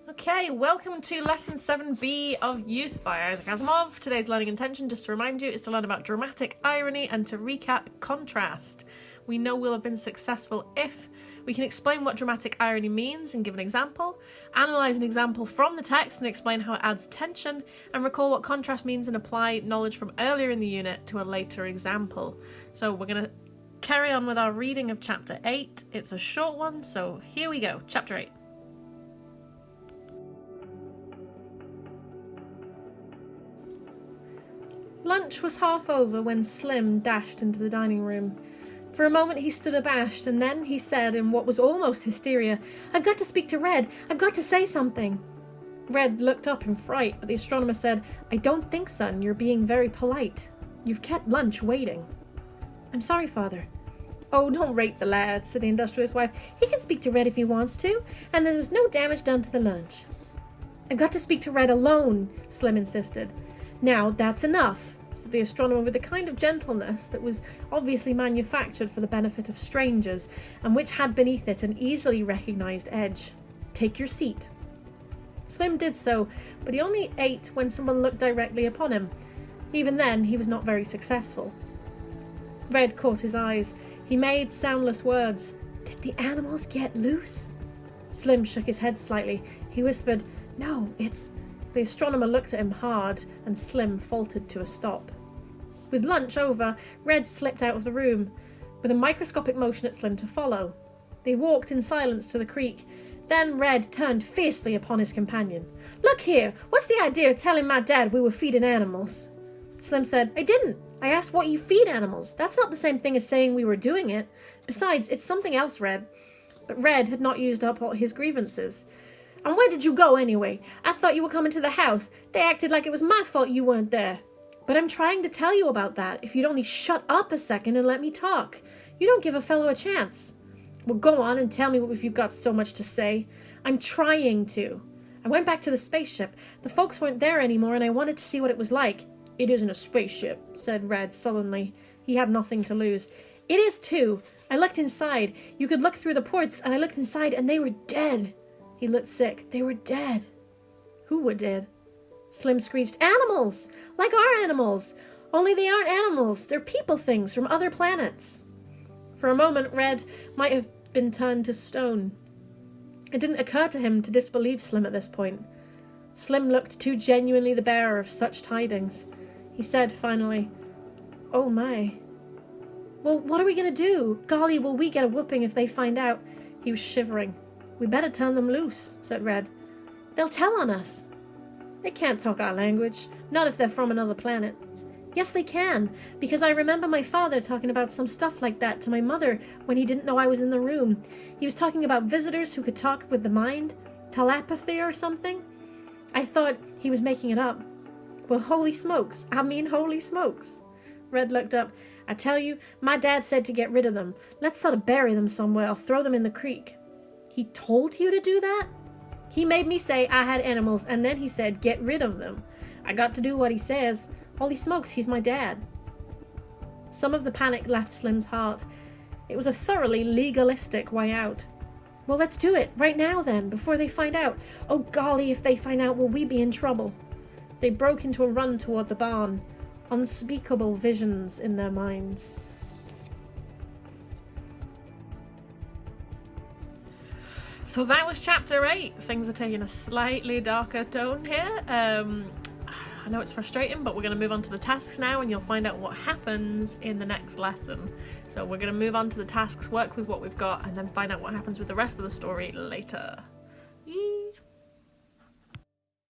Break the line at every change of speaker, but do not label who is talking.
Okay, welcome to Lesson 7B of Youth by Isaac Asimov. Today's learning intention, just to remind you, is to learn about dramatic irony and to recap contrast. We know we'll have been successful if we can explain what dramatic irony means and give an example, analyse an example from the text and explain how it adds tension, and recall what contrast means and apply knowledge from earlier in the unit to a later example. So we're going to carry on with our reading of Chapter 8. It's a short one, so here we go. Chapter 8. Lunch was half over when Slim dashed into the dining room. For a moment he stood abashed, and then he said in what was almost hysteria, "I've got to speak to Red. I've got to say something." Red looked up in fright, but the astronomer said, "I don't think, son. You're being very polite. You've kept Lunch waiting." "I'm sorry, Father." "Oh, don't rate the lad," said the industrious wife. "He can speak to Red if he wants to, and there was no damage done to the lunch." "I've got to speak to Red alone," Slim insisted. "Now, that's enough," said the astronomer with a kind of gentleness that was obviously manufactured for the benefit of strangers, and which had beneath it an easily recognised edge. "Take your seat." Slim did so, but he only ate when someone looked directly upon him. Even then, he was not very successful. Red caught his eyes. He made soundless words. "Did the animals get loose?" Slim shook his head slightly. He whispered, "No, it's..." The astronomer looked at him hard, and Slim faltered to a stop. With lunch over, Red slipped out of the room, with a microscopic motion at Slim to follow. They walked in silence to the creek. Then Red turned fiercely upon his companion. "Look here, what's the idea of telling my dad we were feeding animals?" Slim said, "I didn't. I asked what you feed animals. That's not the same thing as saying we were doing it. Besides, it's something else, Red." But Red had not used up all his grievances. "And where did you go anyway? I thought you were coming to the house. They acted like it was my fault you weren't there." "But I'm trying to tell you about that, if you'd only shut up a second and let me talk. You don't give a fellow a chance." "Well, go on and tell me if you've got so much to say." "I'm trying to. I went back to the spaceship. The folks weren't there anymore, and I wanted to see what it was like." "It isn't a spaceship," said Red sullenly. He had nothing to lose. "It is too. I looked inside. You could look through the ports, and I looked inside, and they were dead." He looked sick. "They were dead." "Who were dead?" Slim screeched. "Animals! Like our animals! Only they aren't animals. They're people things from other planets." For a moment, Red might have been turned to stone. It didn't occur to him to disbelieve Slim at this point. Slim looked too genuinely the bearer of such tidings. He said finally, "Oh my." "Well, what are we going to do? Golly, will we get a whooping if they find out?" He was shivering. "We better turn them loose," said Red. "They'll tell on us." "They can't talk our language, not if they're from another planet." "Yes, they can, because I remember my father talking about some stuff like that to my mother when he didn't know I was in the room. He was talking about visitors who could talk with the mind, telepathy or something. I thought he was making it up." "Well, holy smokes. Holy smokes." Red looked up. "I tell you, my dad said to get rid of them. Let's sort of bury them somewhere or throw them in the creek." "He told you to do that?" "He made me say I had animals, and then he said get rid of them. I got to do what he says. Holy smokes, he's my dad." Some of the panic left Slim's heart. It was a thoroughly legalistic way out. "Well, let's do it, right now then, before they find out. Oh golly, if they find out, will we be in trouble?" They broke into a run toward the barn, unspeakable visions in their minds. So that was Chapter 8. Things are taking a slightly darker tone here. I know it's frustrating, but we're going to move on to the tasks now, and you'll find out what happens in the next lesson. So we're going to move on to the tasks, work with what we've got, and then find out what happens with the rest of the story later.